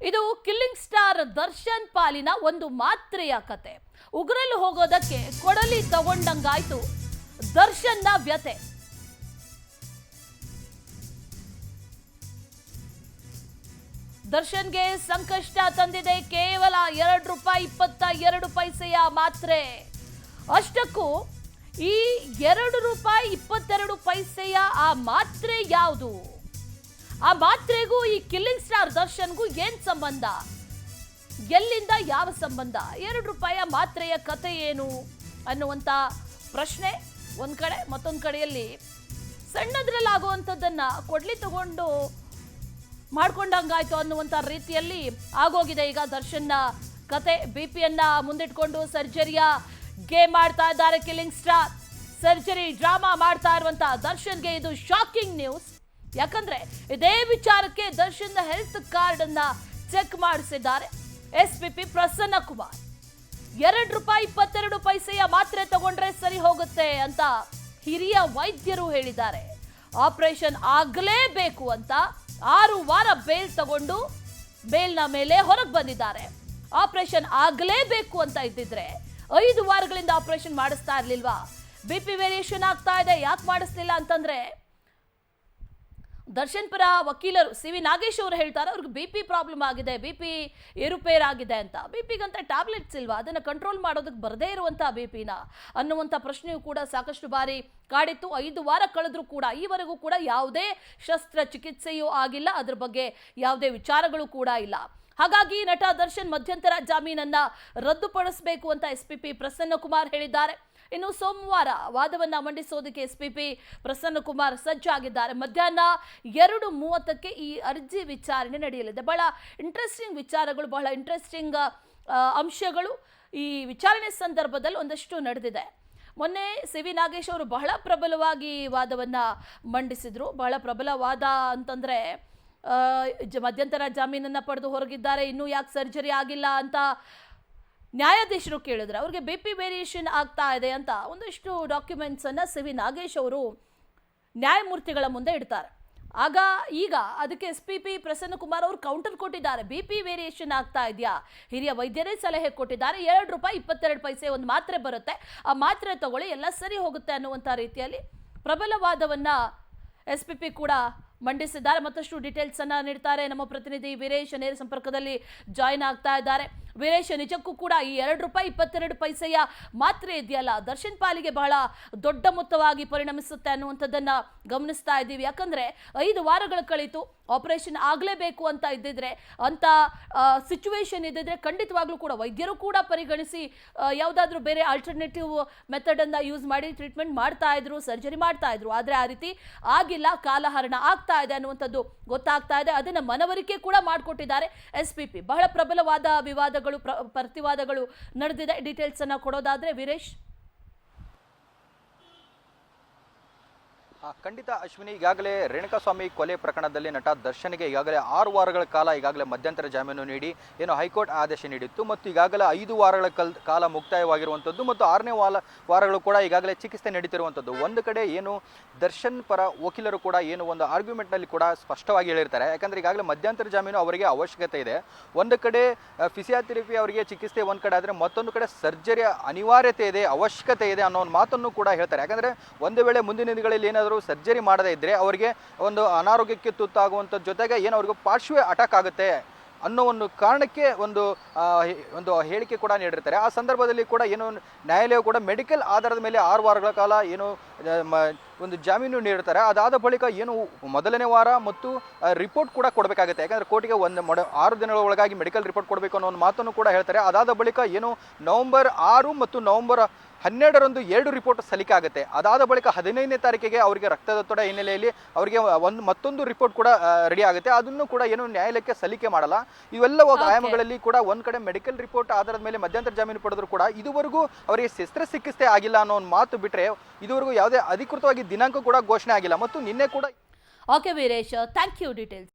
ಇದು killing star Darshan ಪಾಲಿನ ಒಂದು ಮಾತ್ರೆಯ ಕತೆ. ಉಗುರಲು ಹೋಗೋದಕ್ಕೆ ಕೊಡಲಿ ತಗೊಂಡಂಗಾಯ್ತು ದರ್ಶನ್ನ ವ್ಯತೆ. ದರ್ಶನ್ಗೆ ಸಂಕಷ್ಟ ತಂದಿದೆ ಕೇವಲ ₹2.22 ಮಾತ್ರೆ. ಅಷ್ಟಕ್ಕೂ ಈ ₹2.22 ಆ ಮಾತ್ರೆ ಯಾವುದು? ಆ ಮಾತ್ರೆಗೂ ಈ ಕಿಲ್ಲಿಂಗ್ ಸ್ಟಾರ್ ದರ್ಶನ್ಗೂ ಏನ್ ಸಂಬಂಧ? ಎಲ್ಲಿಂದ ಯಾವ ಸಂಬಂಧ? ₹2 ಮಾತ್ರೆಯ ಕತೆ ಏನು ಅನ್ನುವಂತ ಪ್ರಶ್ನೆ ಒಂದ್ ಕಡೆ. ಮತ್ತೊಂದ್ ಕಡೆಯಲ್ಲಿ ಸಣ್ಣದ್ರಲ್ಲಾಗುವಂಥದ್ದನ್ನ ಕೊಡ್ಲಿ ತಗೊಂಡು ಮಾಡ್ಕೊಂಡಂಗಾಯ್ತು ಅನ್ನುವಂಥ ರೀತಿಯಲ್ಲಿ ಆಗೋಗಿದೆ ಈಗ ದರ್ಶನ್ನ ಕತೆ. ಬಿಪಿಯನ್ನ ಮುಂದಿಟ್ಕೊಂಡು ಸರ್ಜರಿಯ ಗೇಮ್ ಮಾಡ್ತಾ ಇದ್ದಾರೆ ಕಿಲ್ಲಿಂಗ್ ಸ್ಟಾರ್. ಸರ್ಜರಿ ಡ್ರಾಮಾ ಮಾಡ್ತಾ ಇರುವಂತ ದರ್ಶನ್ಗೆ ಇದು ಶಾಕಿಂಗ್ ನ್ಯೂಸ್. ಯಾಕಂದ್ರೆ ಇದೇ ವಿಚಾರಕ್ಕೆ ದರ್ಶನ್ ಹೆಲ್ತ್ ಕಾರ್ಡ್ ಅನ್ನ ಚೆಕ್ ಮಾಡಿಸಿದ್ದಾರೆ ಎಸ್ಪಿಪಿ ಪ್ರಸನ್ನ ಕುಮಾರ್. ₹2.22 ಮಾತ್ರೆ ತಗೊಂಡ್ರೆ ಸರಿ ಹೋಗುತ್ತೆ ಅಂತ ಹಿರಿಯ ವೈದ್ಯರು ಹೇಳಿದ್ದಾರೆ. ಆಪರೇಷನ್ ಆಗಲೇಬೇಕು ಅಂತ 6 ವಾರ ಬೇಲ್ ತಗೊಂಡು ಬೇಲ್ನ ಮೇಲೆ ಹೊರಗೆ ಬಂದಿದ್ದಾರೆ. ಆಪರೇಷನ್ ಆಗಲೇಬೇಕು ಅಂತ ಇದ್ದಿದ್ರೆ 5 ವಾರಗಳಿಂದ ಆಪರೇಷನ್ ಮಾಡಿಸ್ತಾ ಇರ್ಲಿಲ್ವಾ? ಬಿಪಿ ವೇರಿಯೇಷನ್ ಆಗ್ತಾ ಇದೆ, ಯಾಕೆ ಮಾಡಿಸ್ಲಿಲ್ಲ ಅಂತಂದ್ರೆ ದರ್ಶನ್ ಪರ ವಕೀಲರು ಸಿ ವಿ ನಾಗೇಶ್ ಅವರು ಹೇಳ್ತಾರೆ ಅವ್ರಿಗೆ ಬಿಪಿ ಪ್ರಾಬ್ಲಮ್ ಆಗಿದೆ, ಬಿಪಿ ಏರುಪೇರಾಗಿದೆ ಅಂತ. ಬಿಪಿಗಂತ ಟ್ಯಾಬ್ಲೆಟ್ಸ್ ಇಲ್ವಾ? ಅದನ್ನು ಕಂಟ್ರೋಲ್ ಮಾಡೋದಕ್ಕೆ ಬರದೇ ಇರುವಂತಹ ಬಿಪಿನ ಅನ್ನುವಂಥ ಪ್ರಶ್ನೆಯೂ ಕೂಡ ಸಾಕಷ್ಟು ಬಾರಿ ಕಾಡಿತ್ತು. 5 ವಾರ ಕಳೆದ್ರೂ ಕೂಡ ಈವರೆಗೂ ಕೂಡ ಯಾವುದೇ ಶಸ್ತ್ರಚಿಕಿತ್ಸೆಯೂ ಆಗಿಲ್ಲ, ಅದ್ರ ಬಗ್ಗೆ ಯಾವುದೇ ವಿಚಾರಗಳು ಕೂಡ ಇಲ್ಲ. ಹಾಗಾಗಿ ನಟ ದರ್ಶನ್ ಮಧ್ಯಂತರ ಜಾಮೀನನ್ನ ರದ್ದುಪಡಿಸಬೇಕು ಅಂತ ಎಸ್ಪಿಪಿ ಪ್ರಸನ್ನ ಕುಮಾರ್ ಹೇಳಿದ್ದಾರೆ. ಇನ್ನು ಸೋಮವಾರ ವಾದವನ್ನ ಮಂಡಿಸೋದಕ್ಕೆ ಎಸ್ಪಿಪಿ ಪ್ರಸನ್ನ ಕುಮಾರ್ ಸಜ್ಜಾಗಿದ್ದಾರೆ. ಮಧ್ಯಾಹ್ನ 2:30ಕ್ಕೆ ಈ ಅರ್ಜಿ ವಿಚಾರಣೆ ನಡೆಯಲಿದೆ. ಬಹಳ ಇಂಟ್ರೆಸ್ಟಿಂಗ್ ವಿಚಾರಗಳು, ಬಹಳ ಇಂಟ್ರೆಸ್ಟಿಂಗ್ ಅಂಶಗಳು ಈ ವಿಚಾರಣೆ ಸಂದರ್ಭದಲ್ಲಿ ಒಂದಷ್ಟು ನಡೆದಿದೆ. ಮೊನ್ನೆ ಸಿ ವಿ ನಾಗೇಶ್ ಅವರು ಬಹಳ ಪ್ರಬಲವಾಗಿ ವಾದವನ್ನ ಮಂಡಿಸಿದ್ರು. ಬಹಳ ಪ್ರಬಲ ವಾದ ಅಂತಂದ್ರೆ ಮಧ್ಯಂತರ ಜಾಮೀನನ್ನ ಪಡೆದು ಹೊರಗಿದ್ದಾರೆ, ಇನ್ನೂ ಯಾಕೆ ಸರ್ಜರಿ ಆಗಿಲ್ಲ ಅಂತ ನ್ಯಾಯಾಧೀಶರು ಕೇಳಿದ್ರೆ ಅವ್ರಿಗೆ ಬಿಪಿ ವೇರಿಯೇಷನ್ ಆಗ್ತಾ ಇದೆ ಅಂತ ಒಂದಷ್ಟು ಡಾಕ್ಯುಮೆಂಟ್ಸ್ ಅನ್ನ ಸಿ ವಿ ನಾಗೇಶ್ ಅವರು ನ್ಯಾಯಮೂರ್ತಿಗಳ ಮುಂದೆ ಇಡ್ತಾರೆ. ಈಗ ಅದಕ್ಕೆ ಎಸ್ಪಿಪಿ ಪ್ರಸನ್ನ ಕುಮಾರ್ ಅವರು ಕೌಂಟರ್ ಕೊಟ್ಟಿದ್ದಾರೆ. ಬಿಪಿ ವೇರಿಯೇಷನ್ ಆಗ್ತಾ ಇದೆಯಾ? ಹಿರಿಯ ವೈದ್ಯರೇ ಸಲಹೆ ಕೊಟ್ಟಿದ್ದಾರೆ. ₹2.22 ಒಂದು ಮಾತ್ರೆ ಬರುತ್ತೆ, ಆ ಮಾತ್ರೆ ತಗೊಳ್ಳಿ, ಎಲ್ಲ ಸರಿ ಹೋಗುತ್ತೆ ಅನ್ನುವಂಥ ರೀತಿಯಲ್ಲಿ ಪ್ರಬಲವಾದವನ್ನ ಎಸ್ಪಿಪಿ ಕೂಡ ಮಂಡಿಸಿದ್ದಾರೆ. ಮತ್ತಷ್ಟು ಡೀಟೇಲ್ಸ್ ಅನ್ನ ನೀಡ್ತಾರೆ ನಮ್ಮ ಪ್ರತಿನಿಧಿ ವೀರೇಶ್ ನೇರ ಸಂಪರ್ಕದಲ್ಲಿ ಜಾಯಿನ್ ಆಗ್ತಾ ಇದ್ದಾರೆ. ವೀರೇಶ್, ನಿಜಕ್ಕೂ ಕೂಡ ಈ ₹2.22 ಮಾತ್ರೆ ಇದೆಯಲ್ಲ ದರ್ಶನ್ ಪಾಲಿಗೆ ಬಹಳ ದೊಡ್ಡ ಮೊತ್ತವಾಗಿ ಪರಿಣಮಿಸುತ್ತೆ ಅನ್ನುವಂಥದ್ದನ್ನ ಗಮನಿಸ್ತಾ ಇದ್ದೀವಿ. ಯಾಕಂದ್ರೆ 5 ವಾರಗಳು ಕಳೀತು, ಆಪರೇಷನ್ ಆಗಲೇಬೇಕು ಅಂತ ಇದ್ದಿದ್ರೆ, ಅಂತ ಸಿಚುವೇಶನ್ ಇದ್ದಿದ್ರೆ ಖಂಡಿತವಾಗ್ಲೂ ಕೂಡ ವೈದ್ಯರು ಕೂಡ ಪರಿಗಣಿಸಿ ಯಾವುದಾದ್ರೂ ಬೇರೆ ಆಲ್ಟರ್ನೇಟಿವ್ ಮೆಥಡ್ ಅನ್ನ ಯೂಸ್ ಮಾಡಿ ಟ್ರೀಟ್ಮೆಂಟ್ ಮಾಡ್ತಾ ಇದ್ರು, ಸರ್ಜರಿ ಮಾಡ್ತಾ ಇದ್ರು. ಆದ್ರೆ ಆ ರೀತಿ ಆಗಿಲ್ಲ, ಕಾಲಹರಣ ಆಗ್ತಾ ಇದೆ ಅನ್ನುವಂಥದ್ದು ಗೊತ್ತಾಗ್ತಾ ಇದೆ. ಅದನ್ನ ಮನವರಿಕೆ ಕೂಡ ಮಾಡಿಕೊಟ್ಟಿದ್ದಾರೆ ಎಸ್ಪಿಪಿ. ಬಹಳ ಪ್ರಬಲವಾದ ವಿವಾದಗಳು, ಪ್ರತಿವಾದಗಳು ನಡೆದಿದೆ. ಡೀಟೇಲ್ಸ್ ಅನ್ನ ಕೊಡೋದಾದ್ರೆ ವೀರೇಶ್. ಖಂಡಿತ ಅಶ್ವಿನಿ, ಈಗಾಗಲೇ ರೇಣುಕಾಸ್ವಾಮಿ ಕೊಲೆ ಪ್ರಕರಣದಲ್ಲಿ ನಟ ದರ್ಶನ್ಗೆ ಈಗಾಗಲೇ 6 ವಾರಗಳ ಕಾಲ ಈಗಾಗಲೇ ಮಧ್ಯಂತರ ಜಾಮೀನು ನೀಡಿ ಏನು ಹೈಕೋರ್ಟ್ ಆದೇಶ ನೀಡಿತ್ತು. ಮತ್ತು ಈಗಾಗಲೇ 5 ವಾರಗಳ ಕಾಲ ಮುಕ್ತಾಯವಾಗಿರುವಂಥದ್ದು ಮತ್ತು 6ನೇ ವಾರಗಳು ಕೂಡ ಈಗಾಗಲೇ ಚಿಕಿತ್ಸೆ ನಡೀತಿರುವಂಥದ್ದು. ಒಂದು ಕಡೆ ಏನು ದರ್ಶನ್ ಪರ ವಕೀಲರು ಕೂಡ ಏನು ಒಂದು ಆರ್ಗ್ಯುಮೆಂಟ್ನಲ್ಲಿ ಕೂಡ ಸ್ಪಷ್ಟವಾಗಿ ಹೇಳಿರ್ತಾರೆ. ಯಾಕಂದರೆ ಈಗಾಗಲೇ ಮಧ್ಯಂತರ ಜಾಮೀನು ಅವರಿಗೆ ಅವಶ್ಯಕತೆ ಇದೆ. ಒಂದು ಕಡೆ ಫಿಸಿಯೋಥೆರಪಿ ಅವರಿಗೆ ಚಿಕಿತ್ಸೆ ಒಂದು ಕಡೆ ಆದರೆ, ಮತ್ತೊಂದು ಕಡೆ ಸರ್ಜರಿಯ ಅನಿವಾರ್ಯತೆ ಇದೆ, ಅವಶ್ಯಕತೆ ಇದೆ ಅನ್ನೋ ಒಂದು ಮಾತನ್ನು ಕೂಡ ಹೇಳ್ತಾರೆ. ಯಾಕಂದರೆ ಒಂದು ವೇಳೆ ಮುಂದಿನ ದಿನಗಳಲ್ಲಿ ಏನಾದರೂ ಸರ್ಜರಿ ಮಾಡದೇ ಇದ್ರೆ ಅವರಿಗೆ ಒಂದು ಅನಾರೋಗ್ಯಕ್ಕೆ ತುತ್ತಾಗುವಂಥ ಜೊತೆಗೆ ಏನು ಅವ್ರಿಗೆ ಪಾರ್ಶ್ವ ಅಟ್ಯಾಕ್ ಆಗುತ್ತೆ ಅನ್ನೋ ಒಂದು ಕಾರಣಕ್ಕೆ ಒಂದು ಹೇಳಿಕೆ ಕೂಡ ನೀಡಿರ್ತಾರೆ. ಆ ಸಂದರ್ಭದಲ್ಲಿ ಕೂಡ ಏನು ನ್ಯಾಯಾಲಯ ಕೂಡ ಮೆಡಿಕಲ್ ಆಧಾರದ ಮೇಲೆ 6 ವಾರಗಳ ಕಾಲ ಏನು ಒಂದು ಜಾಮೀನು ನೀಡ್ತಾರೆ. ಅದಾದ ಬಳಿಕ ಏನು ಮೊದಲನೇ ವಾರ ಮತ್ತು ರಿಪೋರ್ಟ್ ಕೂಡ ಕೊಡಬೇಕಾಗುತ್ತೆ. ಯಾಕಂದರೆ ಕೋರ್ಟಿಗೆ 6 ದಿನಗಳ ಒಳಗಾಗಿ ಮೆಡಿಕಲ್ ರಿಪೋರ್ಟ್ ಕೊಡಬೇಕು ಅನ್ನೋ ಒಂದು ಮಾತನ್ನು ಕೂಡ ಹೇಳ್ತಾರೆ. ಅದಾದ ಬಳಿಕ ಏನು ನವೆಂಬರ್ 6 ಮತ್ತು ನವೆಂಬರ್ 12ರಂದು 2 ರಿಪೋರ್ಟ್ ಸಲ್ಲಿಕೆ ಆಗುತ್ತೆ. ಅದಾದ ಬಳಿಕ 15ನೇ ತಾರೀಕಿಗೆ ಅವರಿಗೆ ರಕ್ತದೊತ್ತಡ ಹಿನ್ನೆಲೆಯಲ್ಲಿ ಅವರಿಗೆ ಮತ್ತೊಂದು ರಿಪೋರ್ಟ್ ಕೂಡ ರೆಡಿ ಆಗುತ್ತೆ. ಅದನ್ನು ಕೂಡ ಏನು ನ್ಯಾಯಾಲಯಕ್ಕೆ ಸಲ್ಲಿಕೆ ಮಾಡಲ್ಲ. ಇವೆಲ್ಲ ಆಯಾಮಗಳಲ್ಲಿ ಕೂಡ ಒಂದು ಕಡೆ ಮೆಡಿಕಲ್ ರಿಪೋರ್ಟ್ ಆಧಾರದ ಮೇಲೆ ಮಧ್ಯಂತರ ಜಾಮೀನು ಪಡೆದ್ರು ಕೂಡ ಇದುವರೆಗೂ ಅವರಿಗೆ ಶಸ್ತ್ರಚಿಕಿತ್ಸೆ ಆಗಿಲ್ಲ ಅನ್ನೋ ಒಂದು ಮಾತು ಬಿಟ್ಟರೆ ಇದುವರೆಗೂ ಯಾವುದೇ ಅಧಿಕೃತವಾಗಿ ದಿನಾಂಕ ಕೂಡ ಘೋಷಣೆ ಆಗಿಲ್ಲ. ಮತ್ತು ನಿನ್ನೆ ಕೂಡ okay Veeresh, thank you. Details